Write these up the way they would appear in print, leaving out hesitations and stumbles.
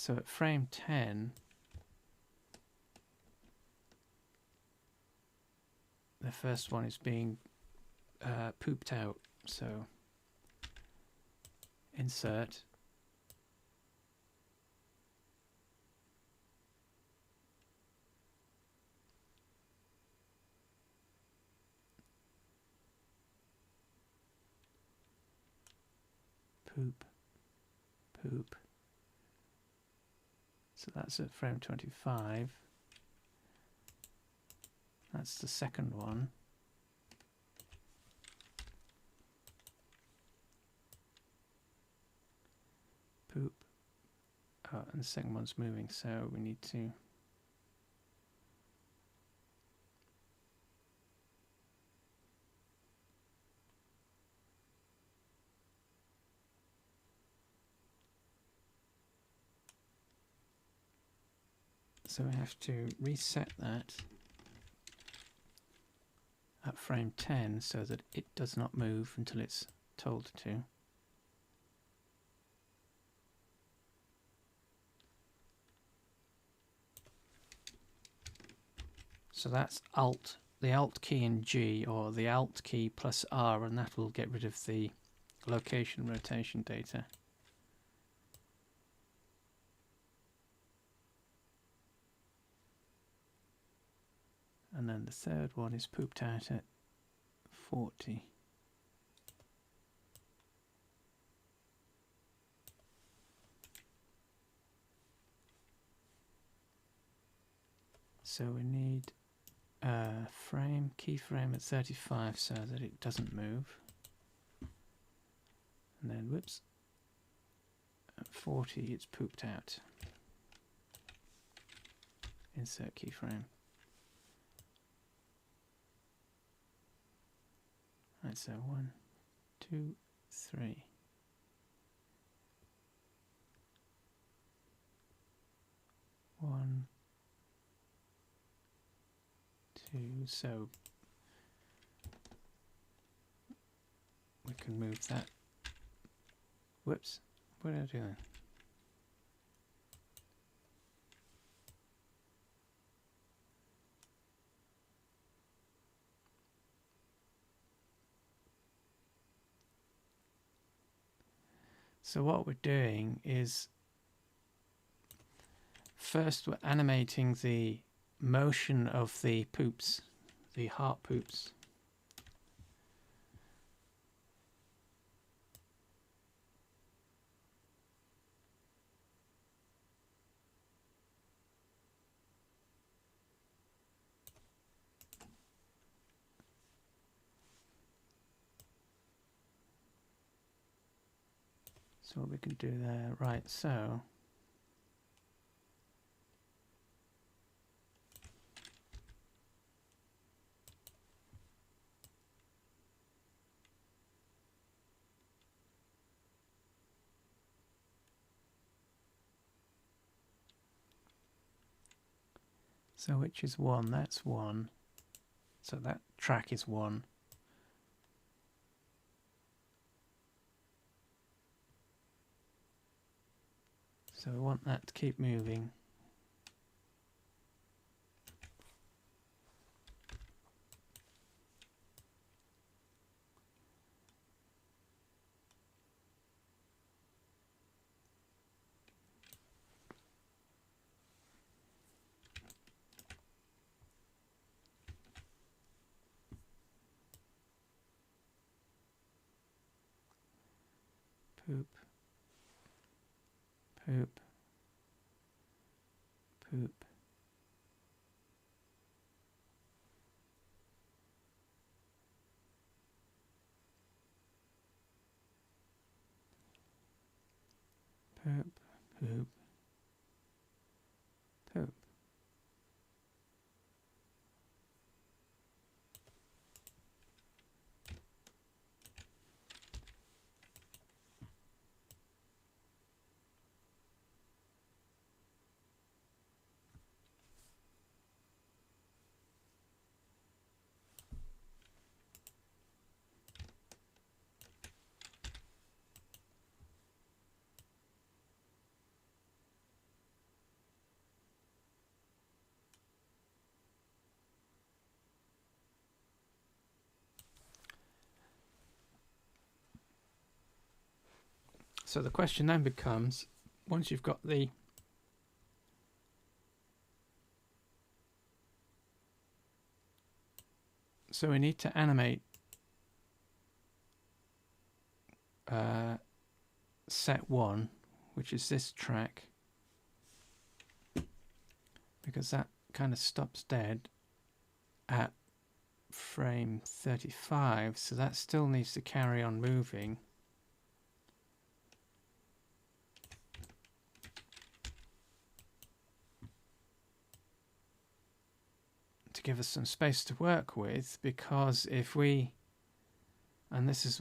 So at frame 10, the first one is being pooped out. So insert, poop, poop. So that's at frame 25. That's the second one. Poop. Oh, and the second one's moving, so we need to reset that at frame 10 so that it does not move until it's told to. So that's Alt, the Alt key in G, or the Alt key plus R, and that will get rid of the location rotation data. And then the third one is pooped out at 40. So we need a frame, keyframe at 35 so that it doesn't move. And then, whoops, at 40 it's pooped out. Insert keyframe. Right, so 1, 2, 3. One, two, so we can move that. Whoops, what did I do then? So what we're doing is first we're animating the motion of the poops, the heart poops. So what we can do there, right, so which is 1? That's 1. So that track is 1. So we want that to keep moving. Poop, poop, poop. Poop, poop, poop. So the question then becomes, once you've got the so we need to animate set 1, which is this track, because that kind of stops dead at frame 35, so that still needs to carry on moving. To give us some space to work with, because if we, and this is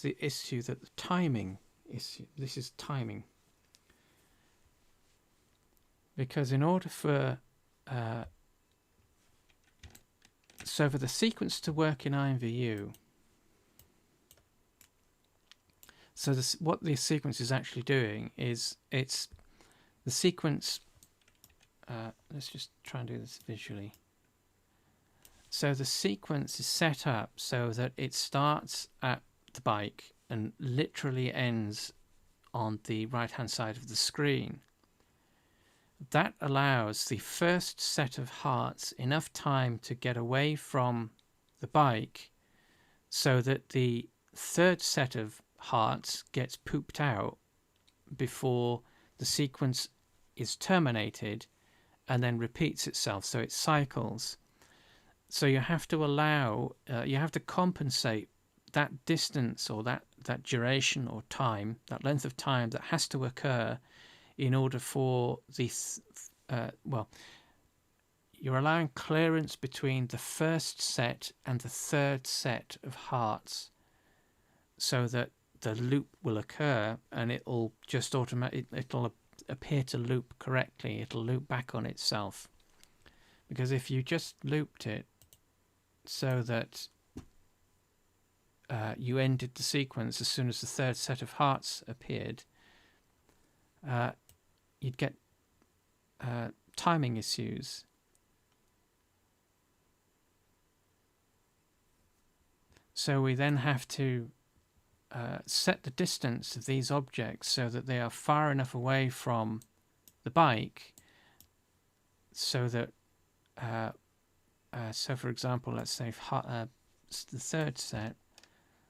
the issue, that the timing issue, this is timing, because in order for so for the sequence to work in IMVU, so what the sequence is actually doing is it's the sequence. Let's just try and do this visually. So the sequence is set up so that it starts at the bike and literally ends on the right hand side of the screen. That allows the first set of hearts enough time to get away from the bike so that the third set of hearts gets pooped out before the sequence is terminated and then repeats itself, so it cycles. So you have to allow, you have to compensate that distance or that duration or time, that length of time that has to occur in order for this, well, you're allowing clearance between the first set and the third set of hearts so that the loop will occur and it'll just it'll appear to loop correctly. It'll loop back on itself. Because if you just looped it so that you ended the sequence as soon as the third set of hearts appeared, you'd get timing issues. So we then have to set the distance of these objects so that they are far enough away from the bike so that so for example, let's say the third set,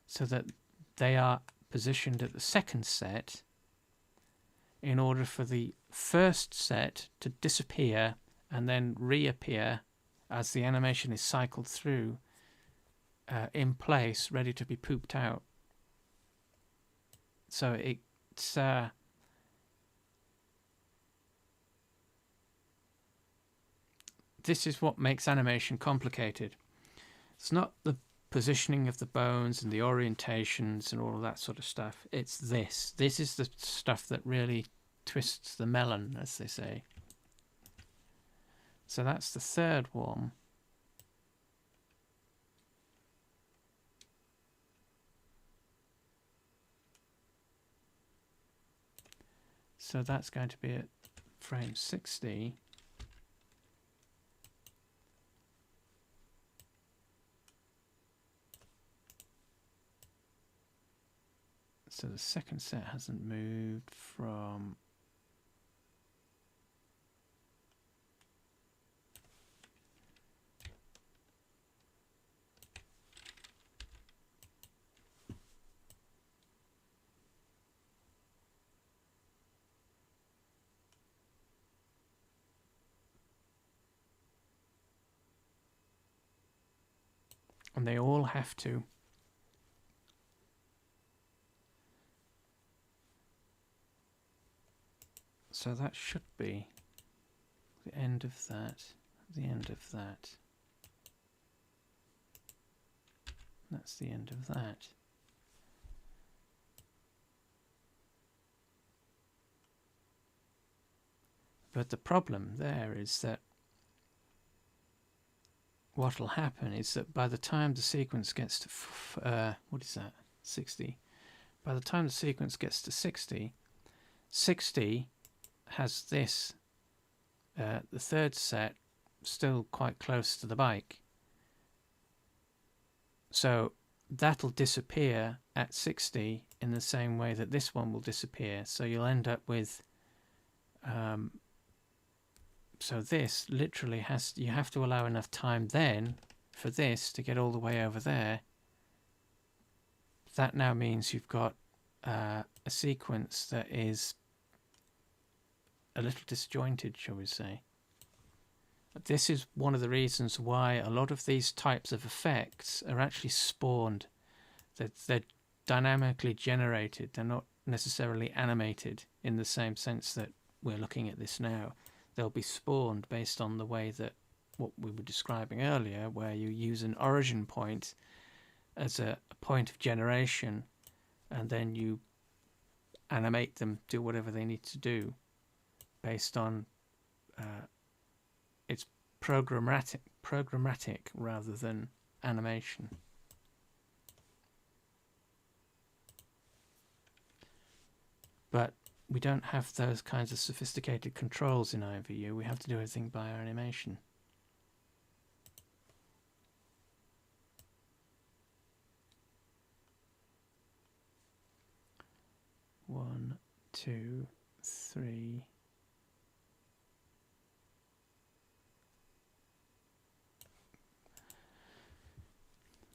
so that they are positioned at the second set in order for the first set to disappear and then reappear as the animation is cycled through in place, ready to be pooped out. So it's this is what makes animation complicated. It's not the positioning of the bones and the orientations and all of that sort of stuff. It's this. This is the stuff that really twists the melon, as they say. So that's the third one. So that's going to be at frame 60. So the second set hasn't moved from and they all have to so that should be the end of that, the end of that. That's the end of that. But the problem there is that what will happen is that by the time the sequence gets to what is that, 60, by the time the sequence gets to 60 has this the third set still quite close to the bike, so that'll disappear at 60 in the same way that this one will disappear. So you'll end up with so this literally you have to allow enough time then for this to get all the way over there. That now means you've got a sequence that is a little disjointed, shall we say. This is one of the reasons why a lot of these types of effects are actually spawned. They're dynamically generated. They're not necessarily animated in the same sense that we're looking at this now. They'll be spawned based on the way that what we were describing earlier, where you use an origin point as a point of generation, and then you animate them, do whatever they need to do based on it's programmatic rather than animation. But we don't have those kinds of sophisticated controls in IMVU. We have to do everything by our animation. One, two, three.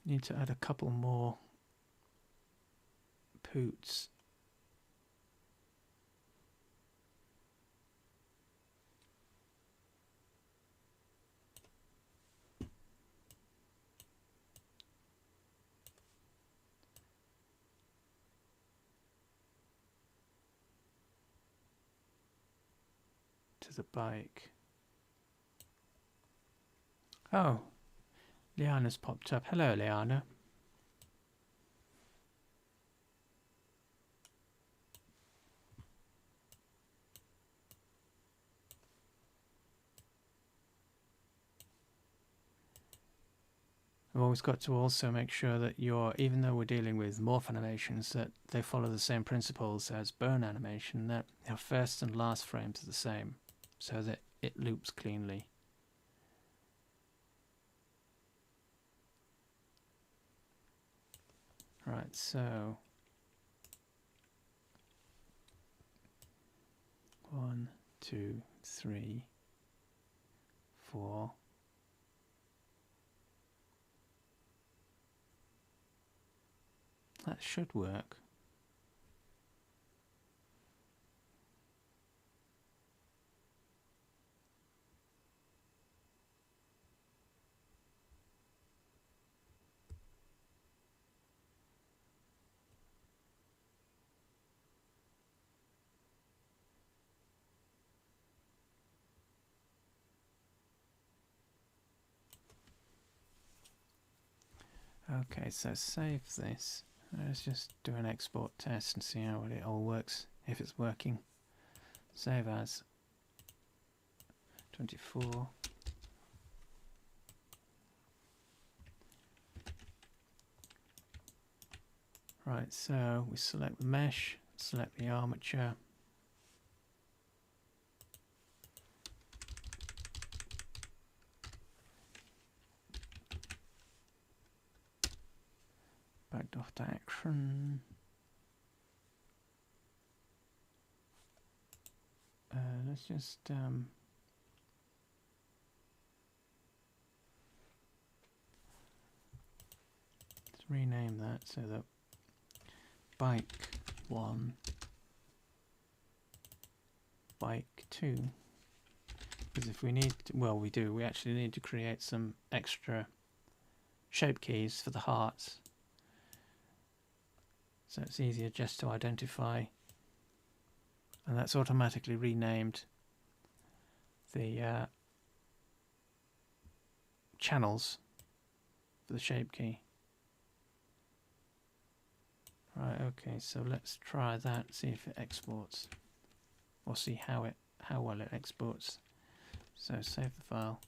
Need to add a couple more poots. To the bike. Oh, Liana's popped up. Hello, Liana. I've always got to also make sure that even though we're dealing with morph animations, that they follow the same principles as burn animation, that our first and last frames are the same, so that it loops cleanly. Right, so 1, 2, 3, 4. That should work. Okay, so save this. Let's just do an export test and see how it all works, if it's working. Save as 24. Right, so we select the mesh, select the armature. Backed off to action. Let's just let's rename that so that bike 1, bike 2. Because if we need, well, we actually need to create some extra shape keys for the hearts. So it's easier just to identify, and that's automatically renamed the channels for the shape key. Right, okay, so let's try that, see if it exports, or see how well it exports. So save the file.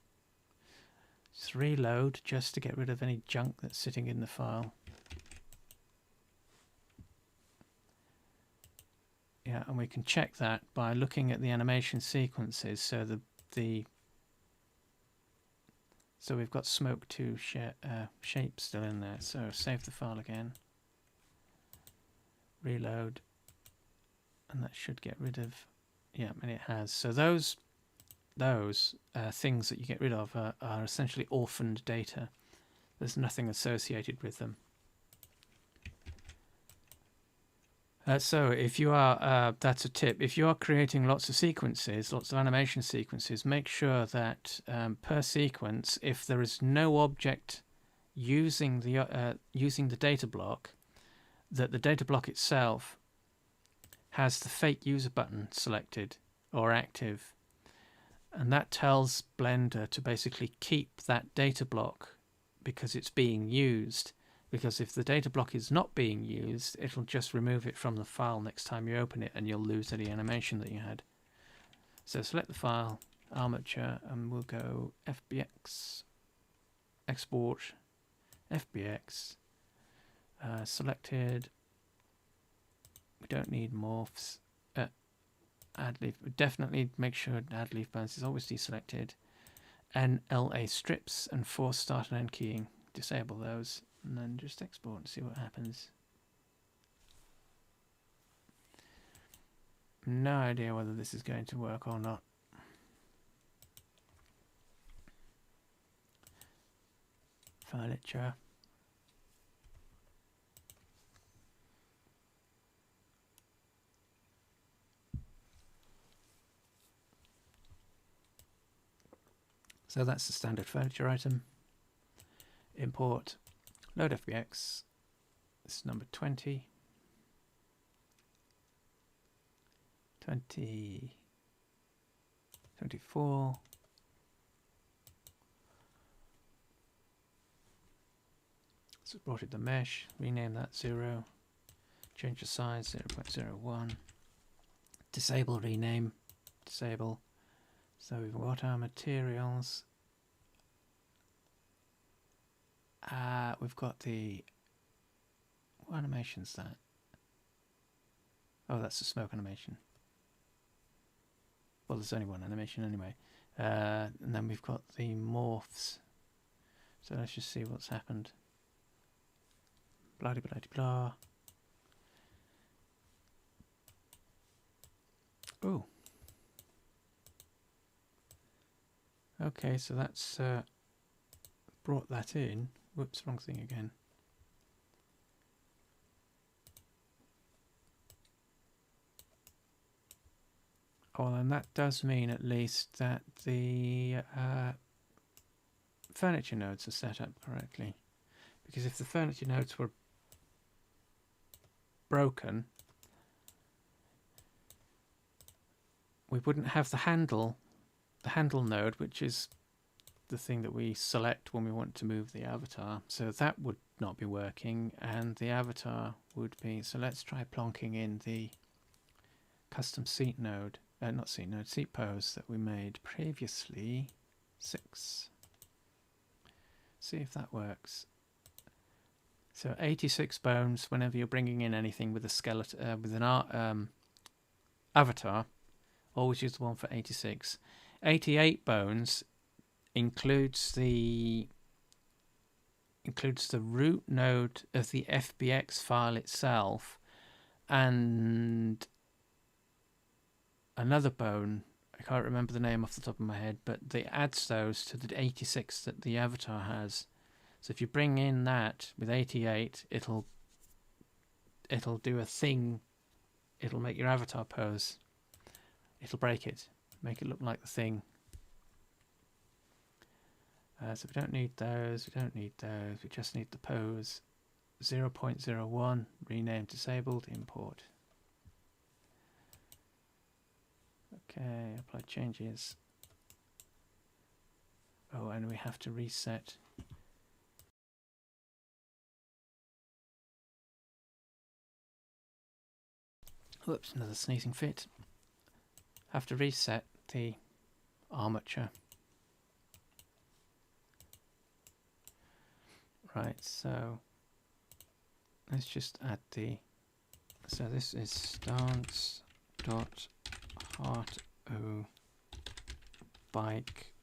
Let's reload just to get rid of any junk that's sitting in the file. Yeah, and we can check that by looking at the animation sequences. So the So we've got smoke to shape still in there. So save the file again. Reload. And that should get rid of, yeah, and it has. So those things that you get rid of are essentially orphaned data. There's nothing associated with them. So if you are, that's a tip, if you are creating lots of sequences, lots of animation sequences, make sure that per sequence, if there is no object using the data block, that the data block itself has the fake user button selected or active. And that tells Blender to basically keep that data block because it's being used. Because if the data block is not being used, it'll just remove it from the file next time you open it and you'll lose any animation that you had. So select the file, armature, and we'll go FBX, export, FBX, selected. We don't need morphs. Add leaf. Definitely make sure add leaf bounds is always deselected. And LA strips and force start and end keying. Disable those. And then just export and see what happens. No idea whether this is going to work or not. Furniture. So that's the standard furniture item. Import. Load FBX. This is number 20. 20. 24. Supported the mesh. Rename that 0. Change the size 0.01. Disable rename. Disable. So we've got our materials. We've got the, what animation's that? Oh, that's the smoke animation. Well, there's only one animation anyway. And then we've got the morphs. So let's just see what's happened. Blah de blah de blah. Oh. Okay, so that's brought that in. Whoops, wrong thing again. Oh, and that does mean at least that the furniture nodes are set up correctly. Because if the furniture nodes were broken, we wouldn't have the handle node, which is the thing that we select when we want to move the avatar. So that would not be working, and the avatar would be, so let's try plonking in the custom seat node, not seat node, seat pose that we made previously, 6. See if that works. So 86 bones whenever you're bringing in anything with a skeleton, with an avatar, always use the one for 86. 88 bones includes the root node of the FBX file itself and another bone. I can't remember the name off the top of my head, but it adds those to the 86 that the avatar has. So if you bring in that with 88, it'll do a thing. It'll make your avatar pose. It'll break it, make it look like the thing. So we don't need those, we don't need those, we just need the pose. 0.01, rename disabled, import. Okay, apply changes. Oh, and we have to reset. Whoops, another sneezing fit. Have to reset the armature. Right, so let's just add the, so this is stance dot heart o bike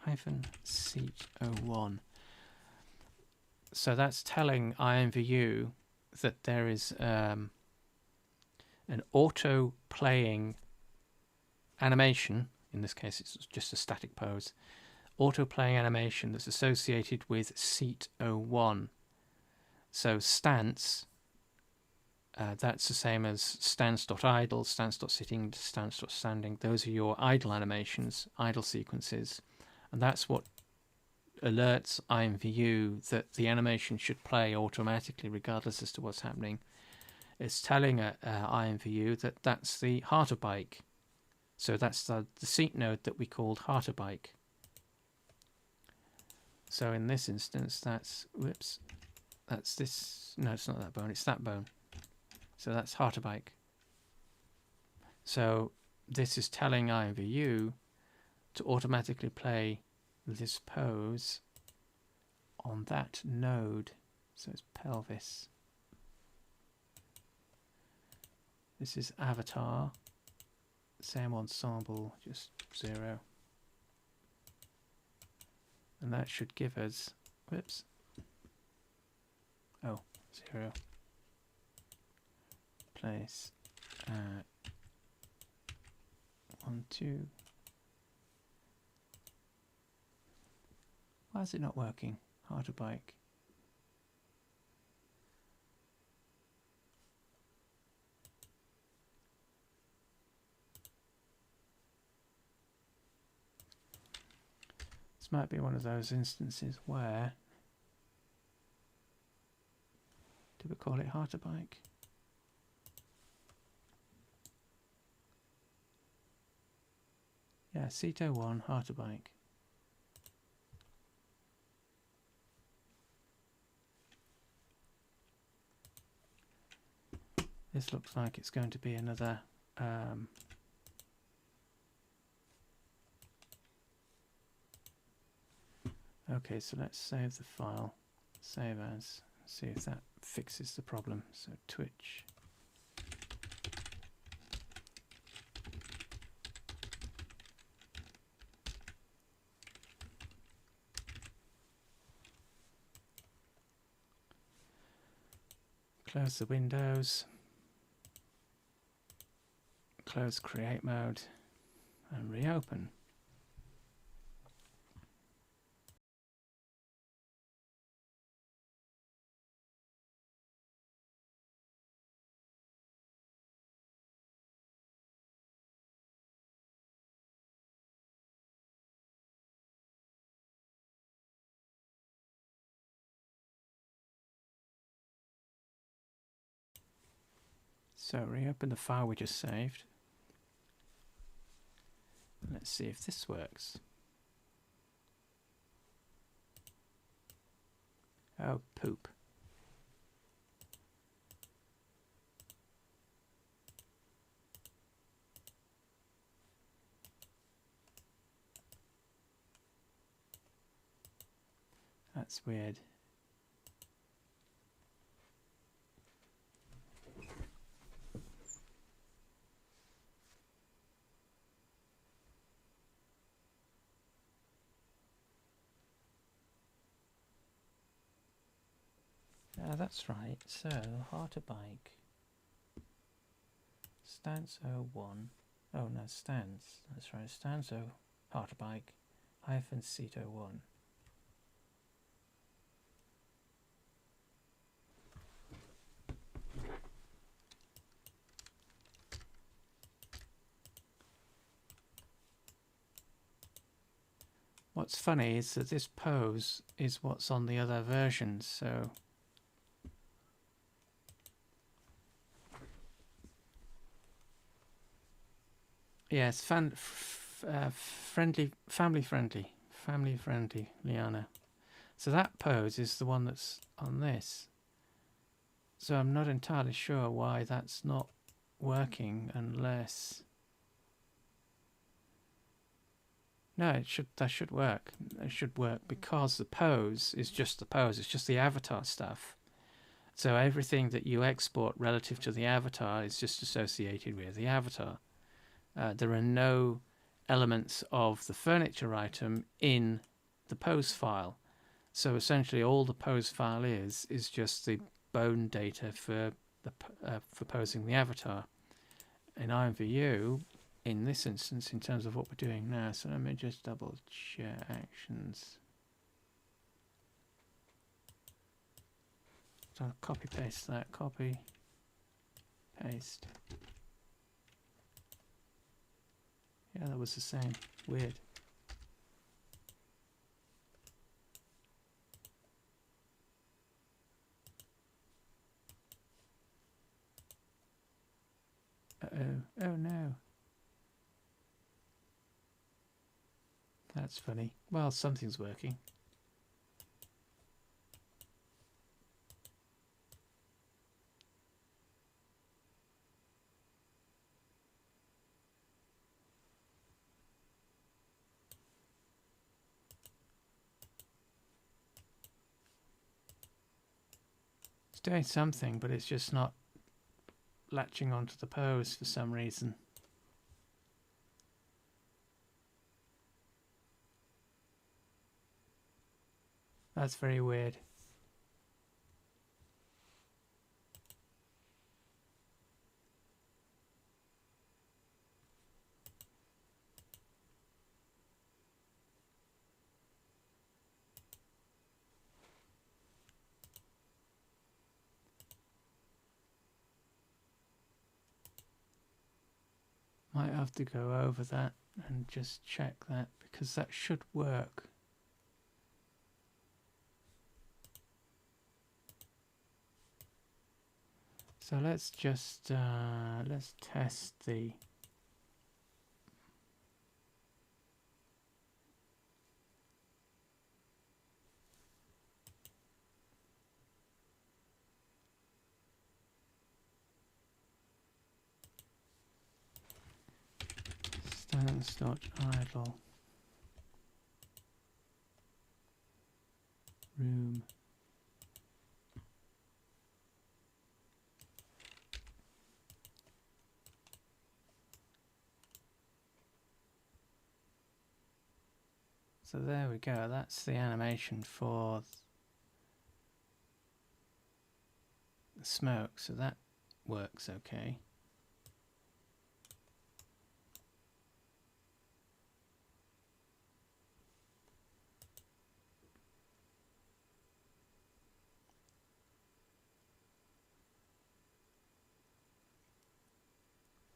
hyphen seat 01. So that's telling IMVU that there is an auto playing animation. In this case, it's just a static pose. Auto playing animation that's associated with seat 01. So stance, that's the same as stance.idle, stance.sitting, stance.standing. Those are your idle animations, idle sequences. And that's what alerts IMVU that the animation should play automatically regardless as to what's happening. It's telling IMVU that that's the harder bike. So that's the seat node that we called harder bike. So in this instance, that's, whoops, that's this, no, it's not that bone, it's that bone. So that's harder bike. So this is telling IMVU to automatically play this pose on that node. So it's pelvis. This is avatar. Same ensemble, just 0. And that should give us, whoops, oh, 0. Place 1, 2. Why is it not working? Harder bike. This might be one of those instances where, did we call it harder bike? Yeah, seat 01, harder bike. This looks like it's going to be another okay, so let's save the file, save as, see if that fixes the problem. So Twitch. Close the windows. Close create mode and reopen. So reopen the file we just saved. Let's see if this works. Oh, poop. That's weird. That's right. So, harder bike. Stance 01. Oh no, stance. That's right. Stance 0, harder bike, hyphen seat 01. What's funny is that this pose is what's on the other versions, so yes, friendly, family friendly, Liana. So that pose is the one that's on this. So I'm not entirely sure why that's not working unless. No, that should work. It should work because the pose is just the pose. It's just the avatar stuff. So everything that you export relative to the avatar is just associated with the avatar. There are no elements of the furniture item in the pose file. So essentially all the pose file is just the bone data for posing the avatar. In IMVU, in this instance, in terms of what we're doing now, so let me just double check actions. So I'll copy paste that, copy, paste. Yeah, that was the same. Weird. Uh-oh. Oh no. That's funny. Well, something's working. It's doing something, but it's just not latching onto the pose for some reason. That's very weird. Might have to go over that and just check that, because that should work. So let's just let's test the stance.idle room. So there we go, that's the animation for the smoke, so that works okay.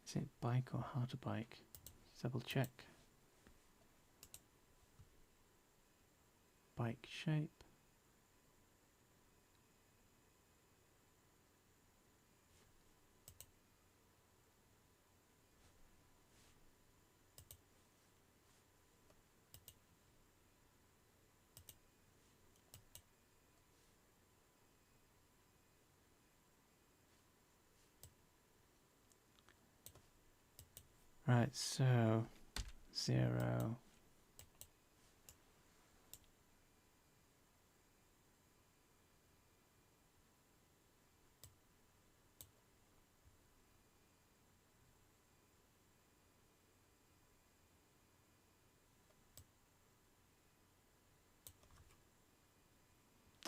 Is it bike or how to bike? Double check. Bike shape. Right, so 0.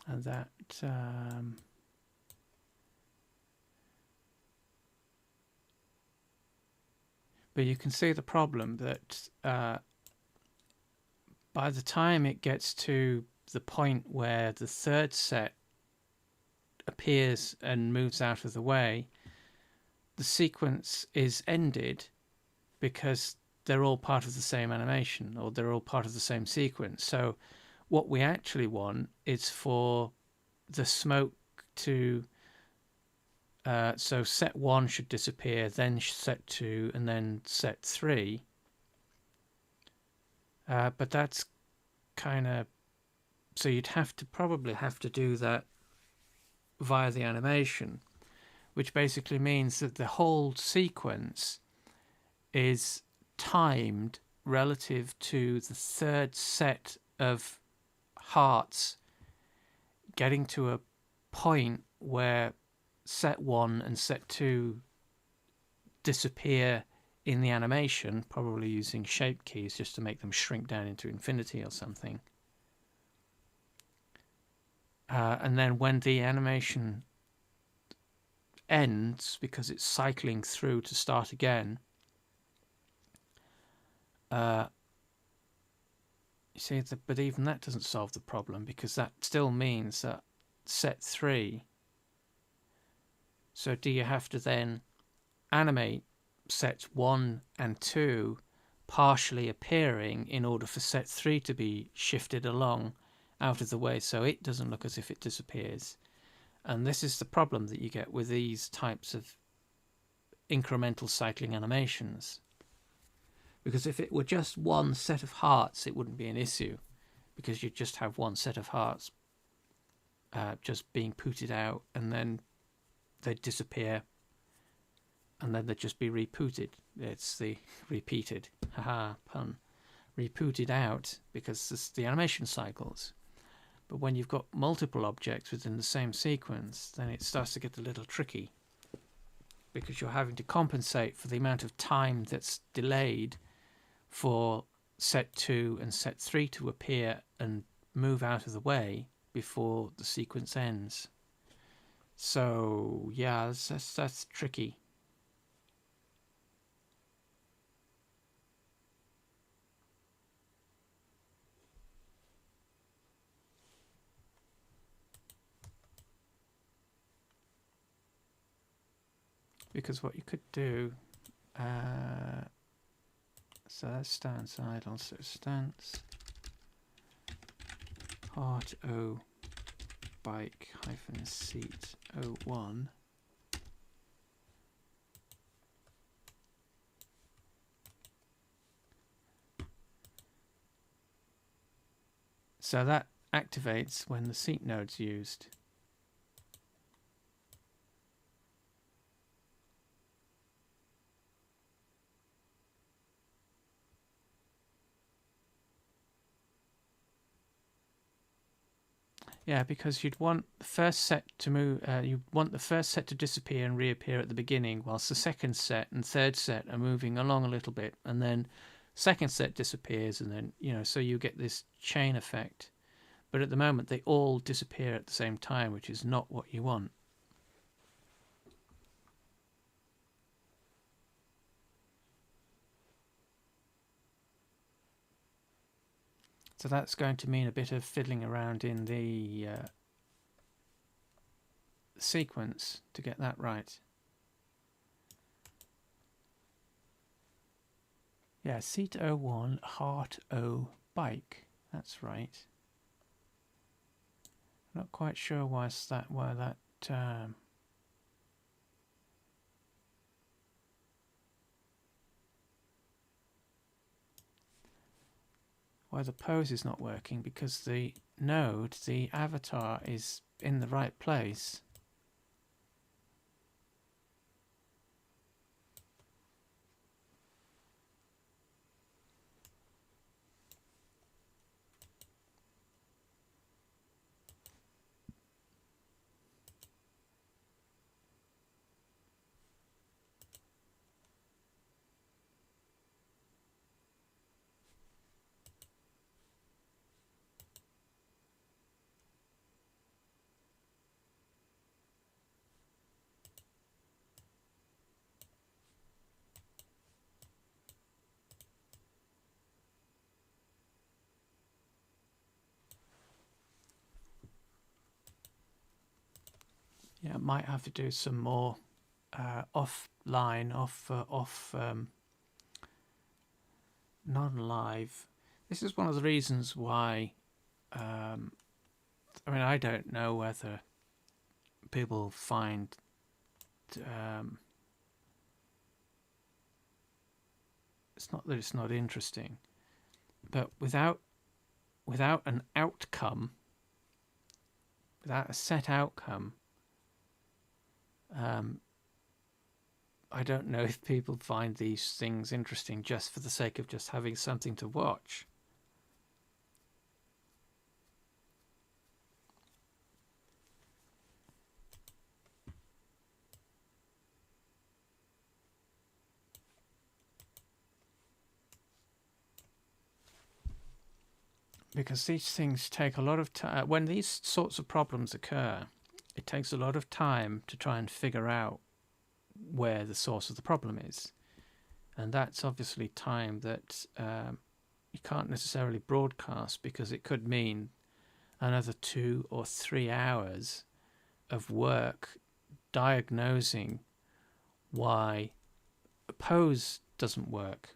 And that but you can see the problem that by the time it gets to the point where the third set appears and moves out of the way, the sequence is ended because they're all part of the same animation, or they're all part of the same sequence. So what we actually want is for the smoke to so set 1 should disappear, then set 2, and then set 3. But that's kind of, so you'd probably have to do that via the animation, which basically means that the whole sequence is timed relative to the third set of hearts getting to a point where set 1 and set 2 disappear in the animation, probably using shape keys just to make them shrink down into infinity or something. And then when the animation ends, because it's cycling through to start again, you see, but even that doesn't solve the problem, because that still means that set 3. So do you have to then animate set 1 and 2 partially appearing in order for set 3 to be shifted along out of the way so it doesn't look as if it disappears? And this is the problem that you get with these types of incremental cycling animations. Because if it were just one set of hearts, it wouldn't be an issue, because you'd just have one set of hearts just being pooted out, and then they'd disappear, and then they'd just be repooted. It's the repeated, haha, pun, repooted out, because it's the animation cycles. But when you've got multiple objects within the same sequence, then it starts to get a little tricky, because you're having to compensate for the amount of time that's delayed for set 2 and set 3 to appear and move out of the way before the sequence ends. So yeah, that's tricky. Because what you could do, so that's stance idle, so stance heart O bike hyphen seat 01. So that activates when the seat node's used. Yeah, because you'd want the first set to move. You want the first set to disappear and reappear at the beginning, whilst the second set and third set are moving along a little bit, and then second set disappears, and then so you get this chain effect. But at the moment, they all disappear at the same time, which is not what you want. So that's going to mean a bit of fiddling around in the sequence to get that right. Yeah, seat 01, heart O, bike. That's right. Not quite sure why that why the pose is not working, because the node, the avatar, is in the right place. Yeah, might have to do some more offline, non-live. This is one of the reasons why. I mean, I don't know whether people find it's not that it's not interesting, but without an outcome, without a set outcome, I don't know if people find these things interesting just for the sake of just having something to watch. because these things take a lot of time. When these sorts of problems occur, it takes a lot of time to try and figure out where the source of the problem is. And that's obviously time that you can't necessarily broadcast, because it could mean another 2 or 3 hours of work diagnosing why a pose doesn't work,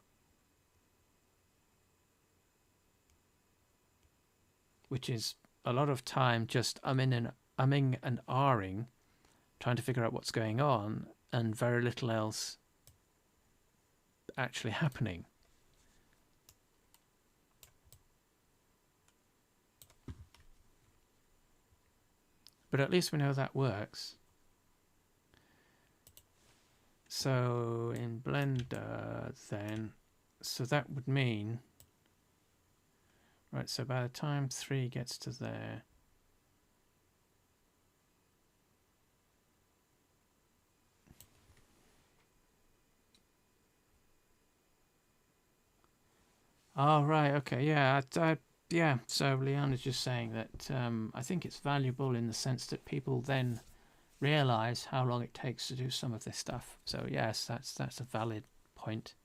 which is a lot of time just umming and ahhing, trying to figure out what's going on, and very little else actually happening. But at least we know that works. So in Blender then, so that would mean, right, so by the time 3 gets to there, oh right, okay, yeah, yeah. So Leon is just saying that I think it's valuable in the sense that people then realize how long it takes to do some of this stuff. So yes, that's a valid point.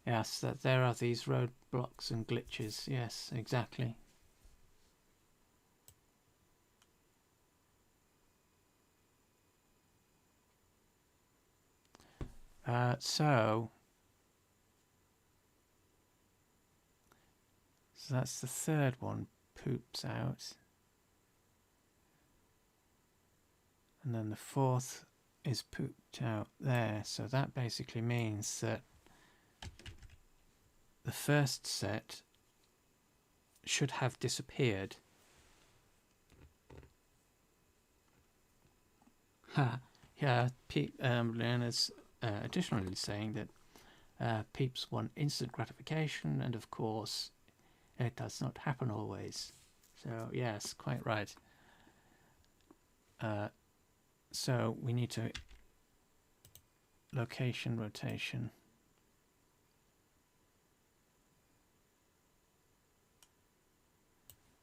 Yes, that there are these roadblocks and glitches. Yes, exactly. So that's the third one poops out. And then the fourth is pooped out there. So that basically means that the first set should have disappeared. Yeah, Leonard's additionally saying that peeps want instant gratification, and of course it does not happen always. So yes, quite right. So we need to location rotation.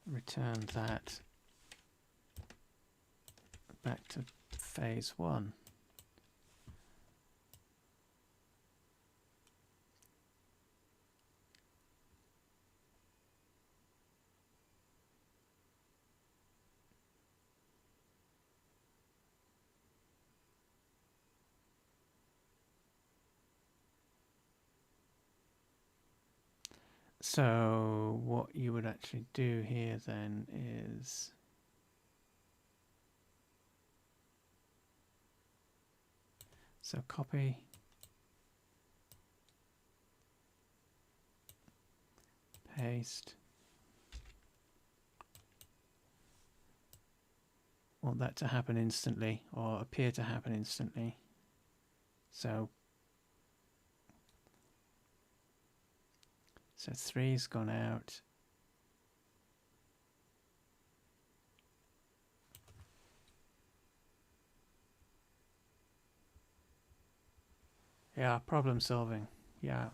Return that back to phase 1. So what you would actually do here then is so copy, paste, want that to happen instantly or appear to happen instantly. So 3's gone out. Yeah, problem solving. Yeah.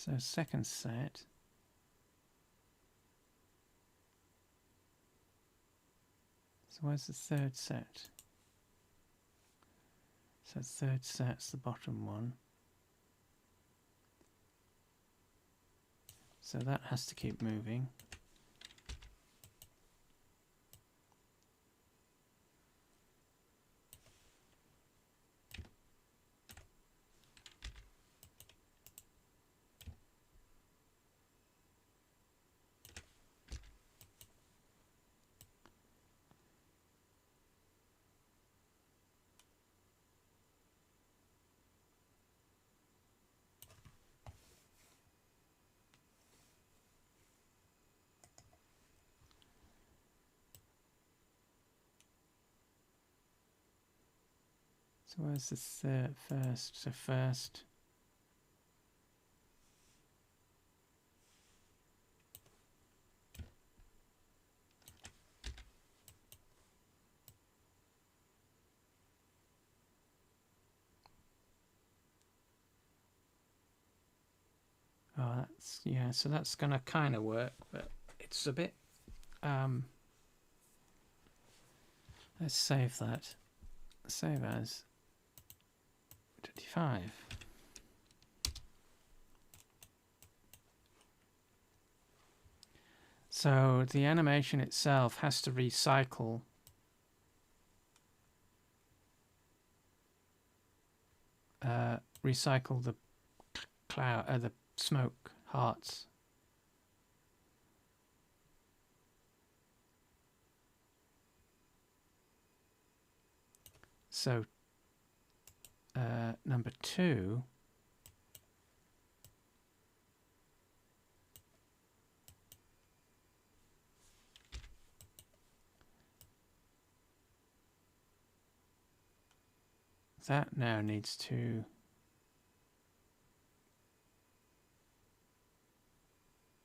So second set. So where's the third set? So third set's the bottom one. So that has to keep moving. So where's the third first? So first. Oh, that's, yeah, so that's going to kind of work, but it's a bit, let's save that. Save as 25. So the animation itself has to recycle the cloud, the smoke hearts. So number 2 that now needs to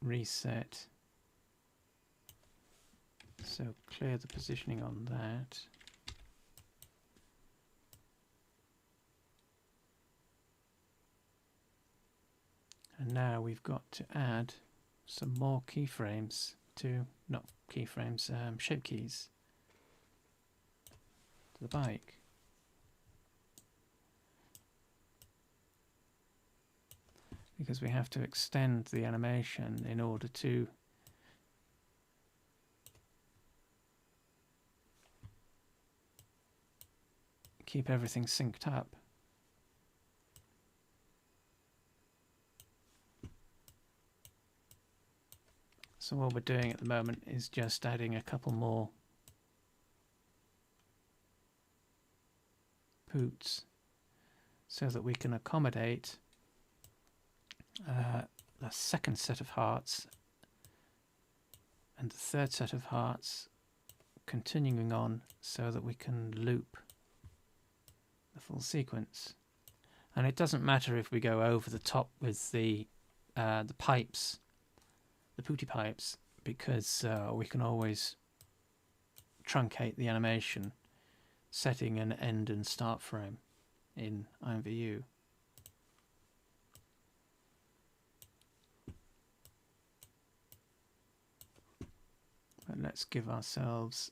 reset. So clear the positioning on that. And now we've got to add some more keyframes to, not keyframes, shape keys to the bike. Because we have to extend the animation in order to keep everything synced up. So what we're doing at the moment is just adding a couple more poots so that we can accommodate the second set of hearts and the third set of hearts continuing on so that we can loop the full sequence. And it doesn't matter if we go over the top with the pipes, the pooty pipes, because we can always truncate the animation, setting an end and start frame in IMVU. But let's give ourselves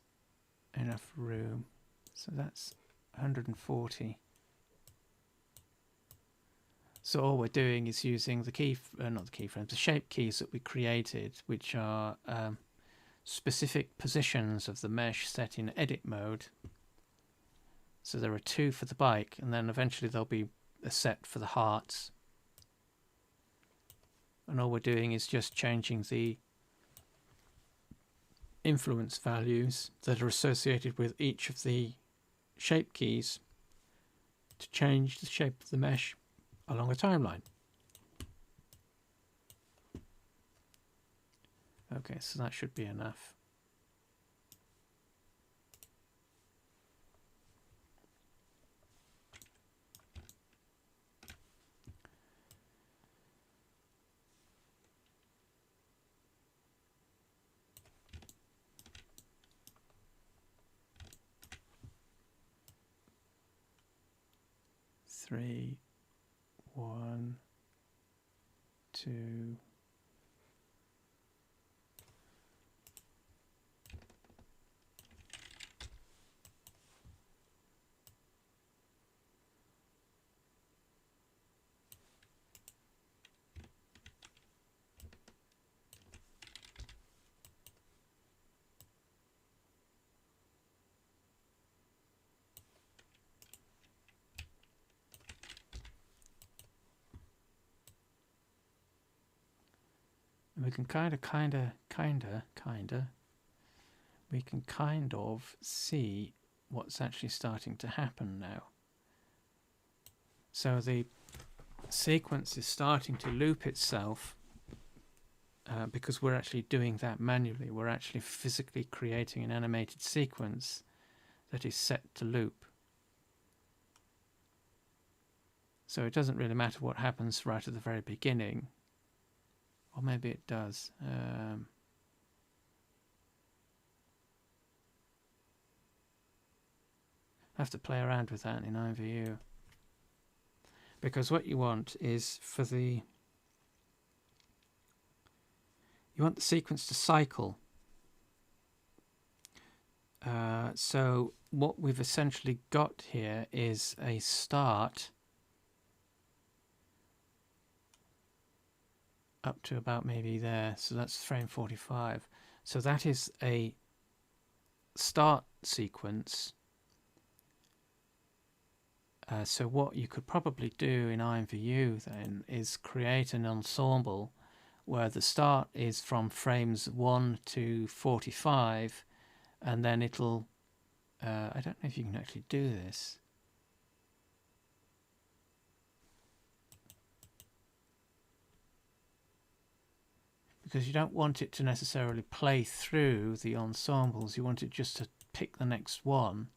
enough room. So that's 140. So all we're doing is using the not the keyframes, the shape keys that we created, which are specific positions of the mesh set in edit mode. So there are 2 for the bike, and then eventually there'll be a set for the hearts. And all we're doing is just changing the influence values that are associated with each of the shape keys to change the shape of the mesh along a timeline. Okay, so that should be enough. Three, 1, to we can we can kind of see what's actually starting to happen now. So the sequence is starting to loop itself because we're actually doing that manually. We're actually physically creating an animated sequence that is set to loop. So it doesn't really matter what happens right at the very beginning. Or maybe it does. I have to play around with that in IMVU. Because what you want is for the... You want the sequence to cycle. So what we've essentially got here is a start up to about maybe there. So that's frame 45. So that is a start sequence. So what you could probably do in IMVU then is create an ensemble where the start is from frames 1 to 45, and then it'll... I don't know if you can actually do this. Because you don't want it to necessarily play through the ensembles. You want it just to pick the next one,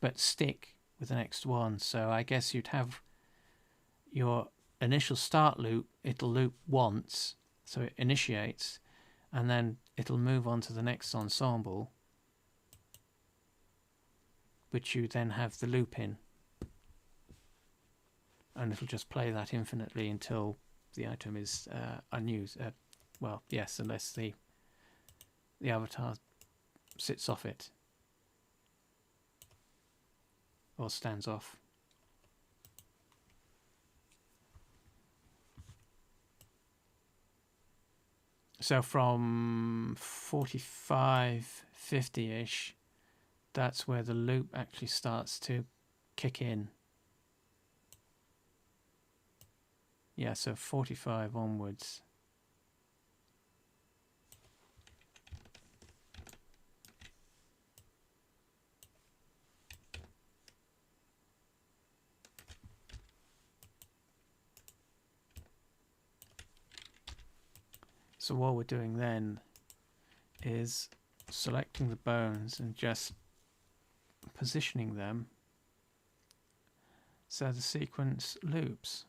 but stick with the next one. So I guess you'd have your initial start loop. It'll loop once, so it initiates, and then it'll move on to the next ensemble, which you then have the loop in. And it'll just play that infinitely until the item is unused. Well, yes, unless the avatar sits off it or stands off. So from 45, 50-ish, that's where the loop actually starts to kick in. Yeah, so 45 onwards. So what we're doing then is selecting the bones and just positioning them so the sequence loops.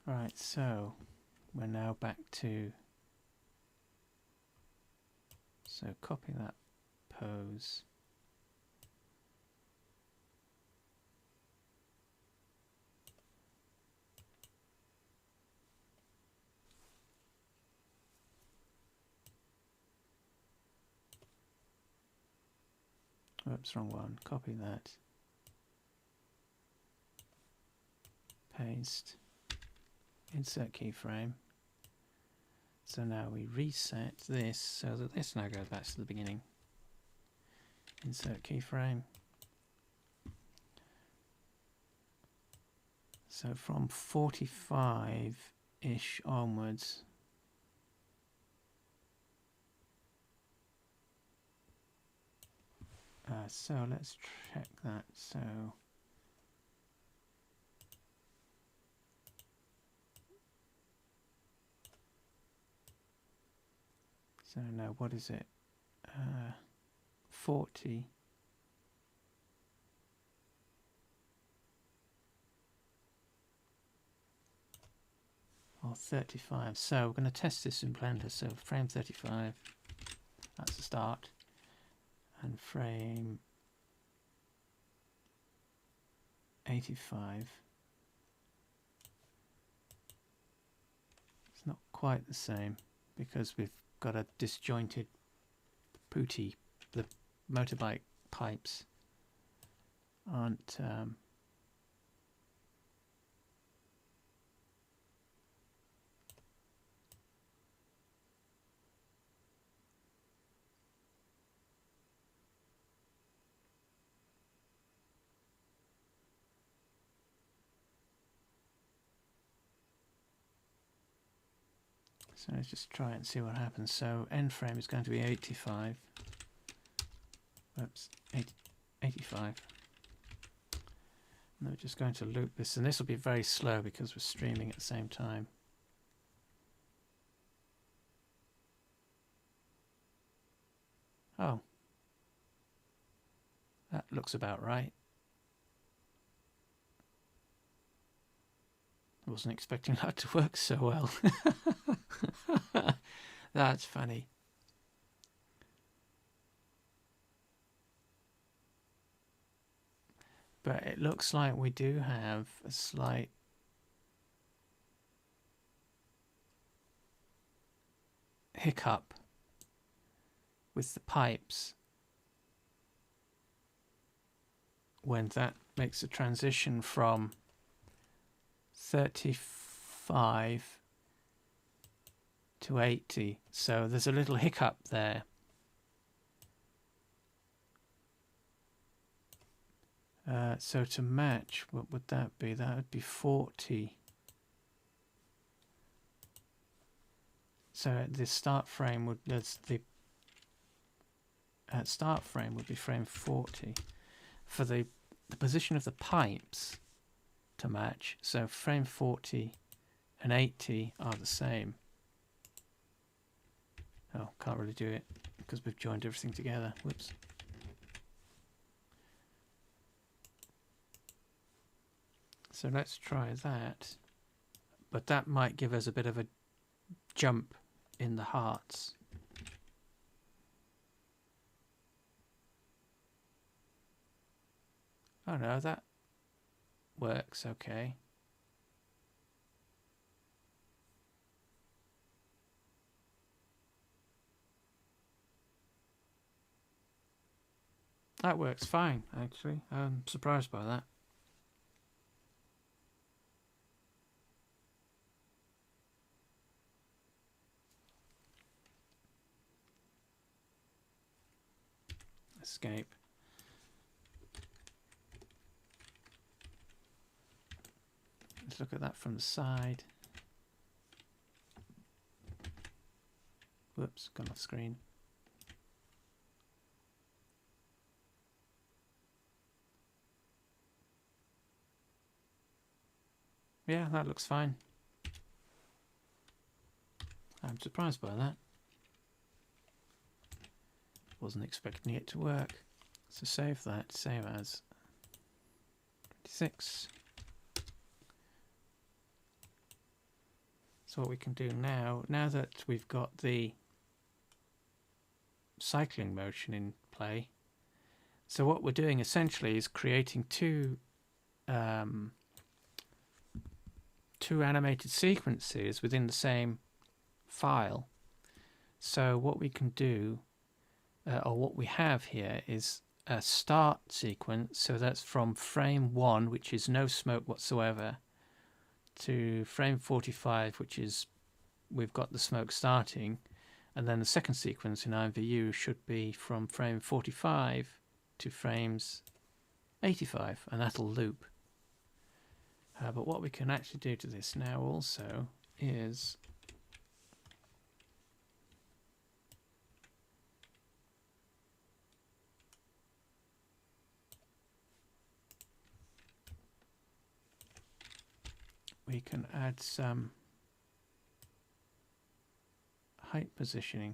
Right, so we're now back to, so copy that pose. Oops, wrong one. Copy that. Paste. Insert keyframe. So now we reset this so that this now goes back to the beginning. Insert keyframe. So from 45-ish onwards, So let's check that. So now what is it? 40. Or 35. So we're going to test this in Blender. So frame 35, that's the start. And frame 85. It's not quite the same because we've got a disjointed pooty. The motorbike pipes aren't so let's just try it and see what happens. So end frame is going to be 85. Oops, 85. And we're just going to loop this, and this will be very slow because we're streaming at the same time. Oh, that looks about right. I wasn't expecting that to work so well. That's funny. But it looks like we do have a slight hiccup with the pipes when that makes a transition from 35 to 80. So there's a little hiccup there. So to match, what would that be? That would be 40. So the start frame would start frame would be frame 40 for the position of the pipes to match. So frame 40 and 80 are the same. Oh, can't really do it because we've joined everything together. Whoops. So let's try that. But that might give us a bit of a jump in the hearts. Oh no, that works okay. That works fine, actually. I'm surprised by that. Escape. Let's look at that from the side. Whoops, gone off screen. Yeah, that looks fine. I'm surprised by that. Wasn't expecting it to work. So save that, save as 26. So what we can do now that we've got the cycling motion in play, so what we're doing essentially is creating two animated sequences within the same file. So what we can do, or what we have here, is a start sequence. So that's from frame 1, which is no smoke whatsoever, to frame 45, which is we've got the smoke starting, and then the second sequence in IMVU should be from frame 45 to frames 85, and that'll loop. But what we can actually do to this now also is we can add some height positioning.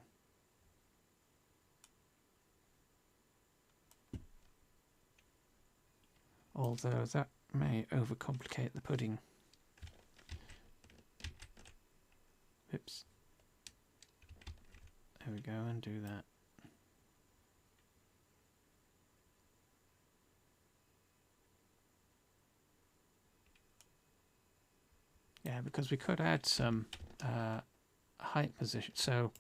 Although that may overcomplicate the pudding. Oops. There we go, and do that. Yeah, because we could add some height position. So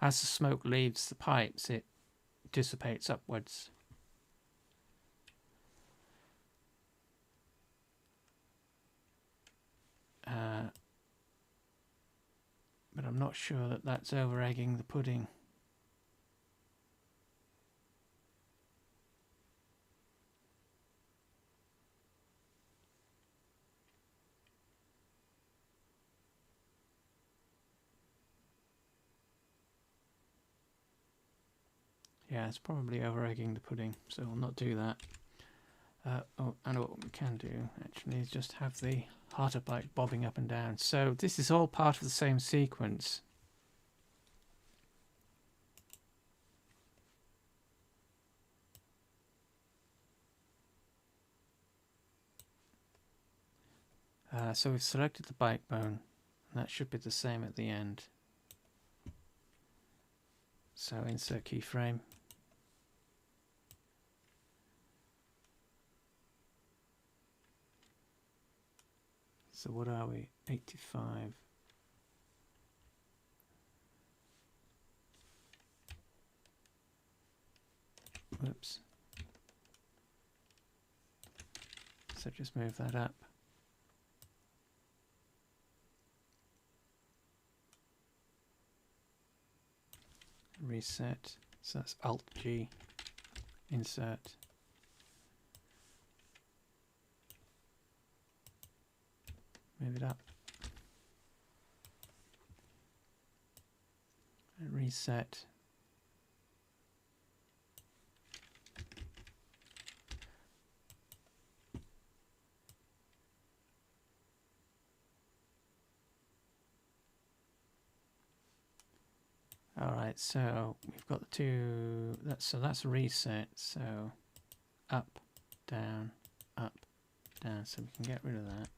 as the smoke leaves the pipes, it dissipates upwards. But I'm not sure that that's over-egging the pudding. Yeah, it's probably over-egging the pudding, so I'll not do that. Oh, and what we can do, actually, is just have the harder bike bobbing up and down. So this is all part of the same sequence. So we've selected the bike bone, and that should be the same at the end. So insert keyframe. So what are we? 85. Whoops. So just move that up. Reset. So that's Alt G. Insert. Move it up. And reset. All right, so we've got the two. So that's reset. So up, down, so we can get rid of that.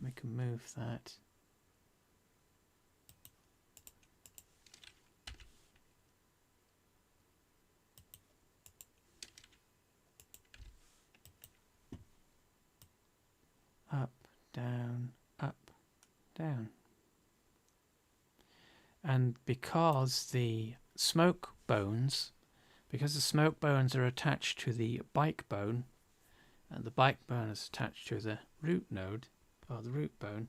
We can move that. Up, down, down. And because the smoke bones are attached to the bike bone, and the bike bone is attached to the root node, or the root bone,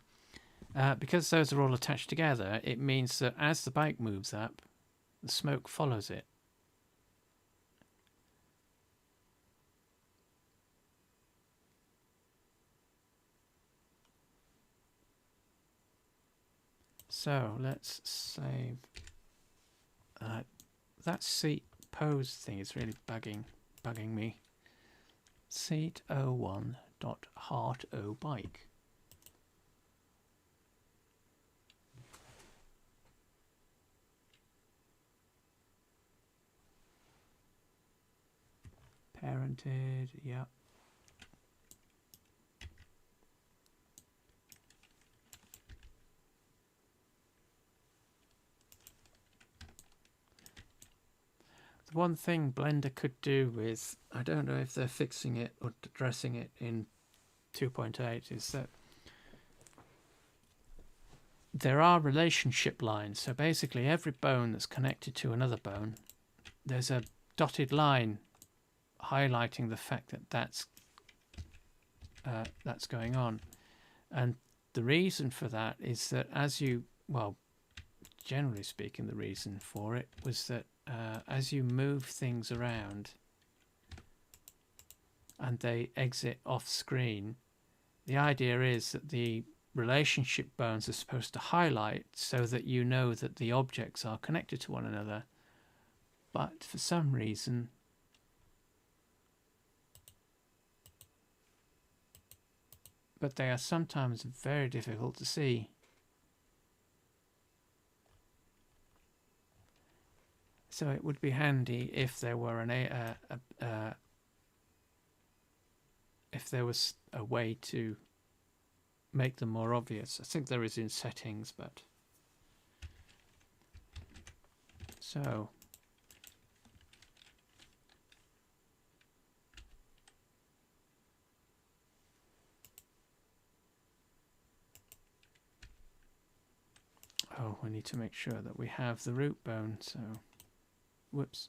because those are all attached together, it means that as the bike moves up, the smoke follows it. So let's save that seat pose thing is really bugging me. Seat 01.heart.o-bike. Parented, yeah. The one thing Blender could do with, I don't know if they're fixing it or addressing it in 2.8, is that there are relationship lines. So basically every bone that's connected to another bone, there's a dotted line highlighting the fact that that's going on. And the reason for that is that generally speaking, the reason for it was that as you move things around and they exit off screen, the idea is that the relationship bones are supposed to highlight so that you know that the objects are connected to one another. But for some reason, but they are sometimes very difficult to see. So it would be handy if there were if there was a way to make them more obvious. I think there is in settings, but so we need to make sure that we have the root bone, so whoops.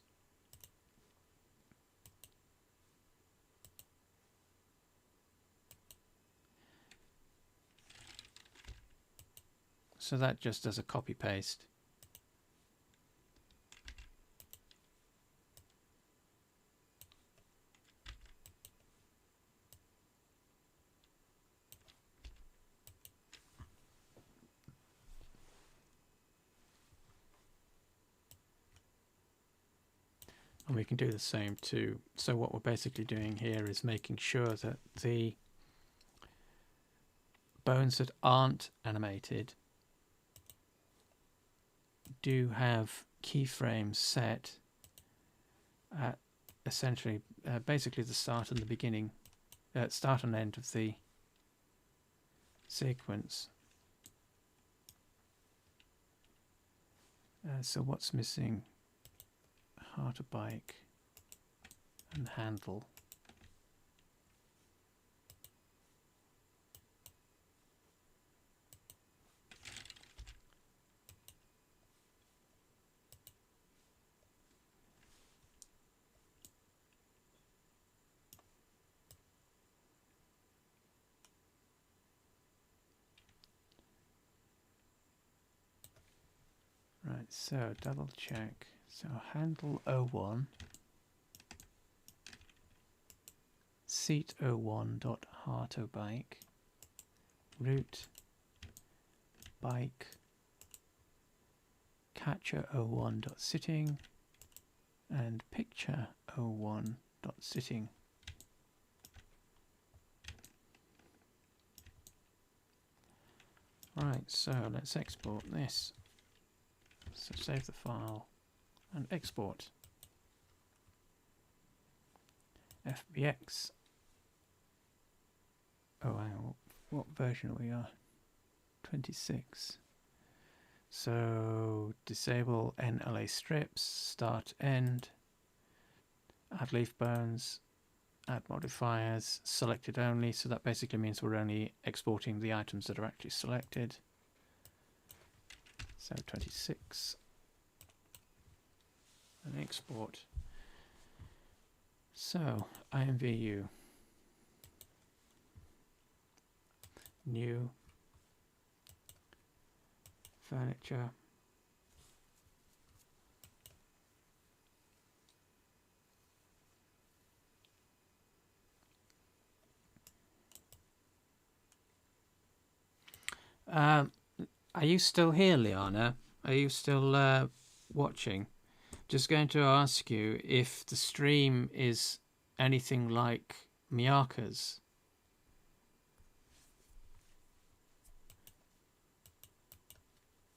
So that just does a copy paste. And we can do the same too. So what we're basically doing here is making sure that the bones that aren't animated do have keyframes set at essentially basically the start and the beginning, start and end of the sequence. So what's missing? Heart a bike and handle. Right, so double check. So handle 01, seat 01.heartobike, route bike, catcher 01.sitting, and picture 01.sitting. Right, so let's export this. So save the file and export. FBX. Oh, hang on. What version are we on? 26. So disable NLA strips, start, end, add leaf bones, add modifiers, selected only. So that basically means we're only exporting the items that are actually selected. So 26. And export. So IMVU, new furniture, are you still here, Liana? Are you still watching? Just going to ask you if the stream is anything like Miyaka's.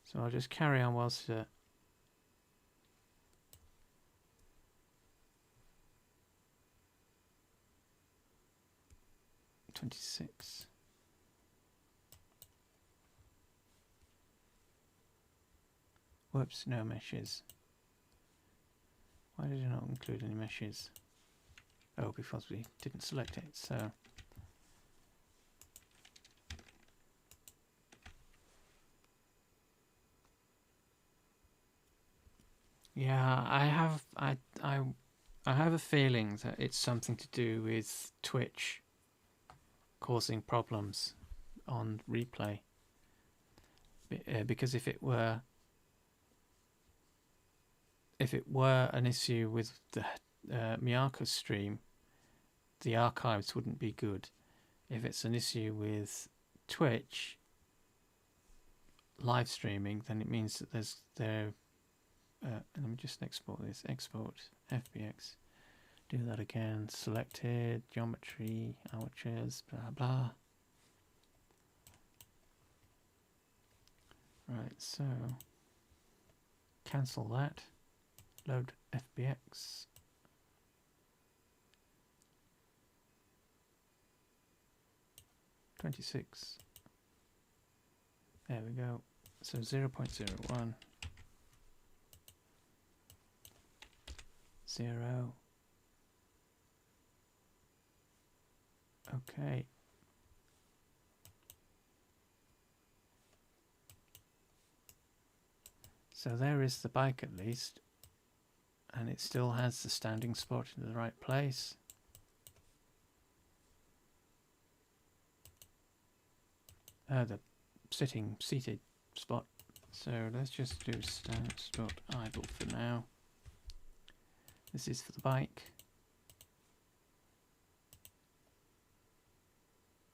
So I'll just carry on whilst 26. Whoops, no meshes. Why did it not include any meshes? Oh, because we didn't select it, so... Yeah, I have a feeling that it's something to do with Twitch causing problems on replay. Because if it were an issue with the Miyaka stream, the archives wouldn't be good. If it's an issue with Twitch live streaming, then it means that let me just export this. Export FBX. Do that again. Selected geometry, amateurs, blah blah. Right, so cancel that. Load FBX. .26. There we go. So 0.01. 0. Okay. So there is the bike at least, and it still has the standing spot in the right place. The seated spot. So let's just do stance.idle for now. This is for the bike.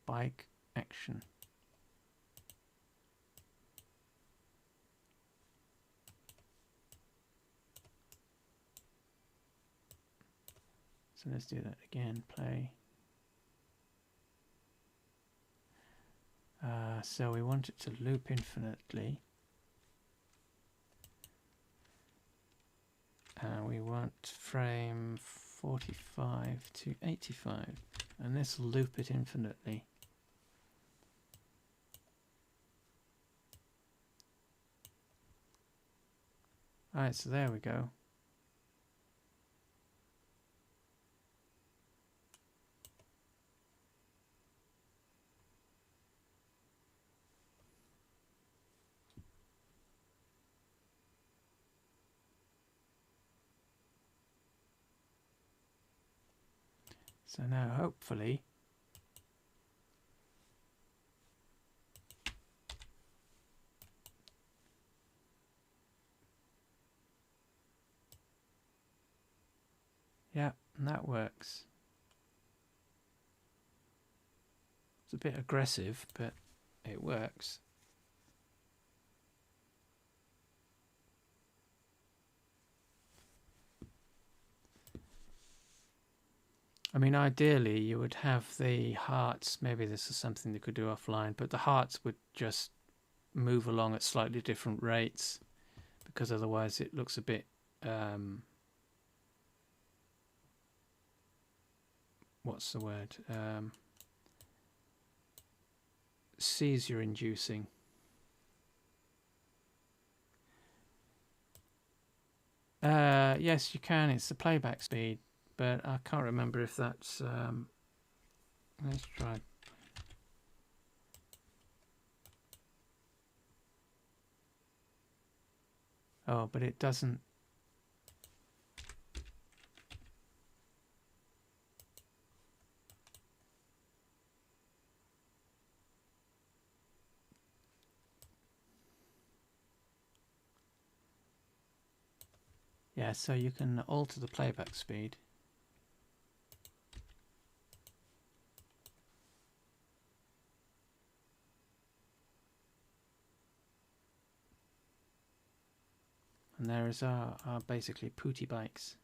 Bike action. So let's do that again. Play. So we want it to loop infinitely. We want frame 45 to 85. And this will loop it infinitely. Alright, so there we go. So now hopefully yeah, and that works. It's a bit aggressive, but it works. I mean, ideally you would have the hearts, maybe this is something they could do offline, but the hearts would just move along at slightly different rates, because otherwise it looks a bit what's the word? Seizure inducing. Yes, you can. It's the playback speed, but I can't remember if that's let's try. Oh, but it doesn't. Yeah, so you can alter the playback speed. And there is our basically pooty pipes.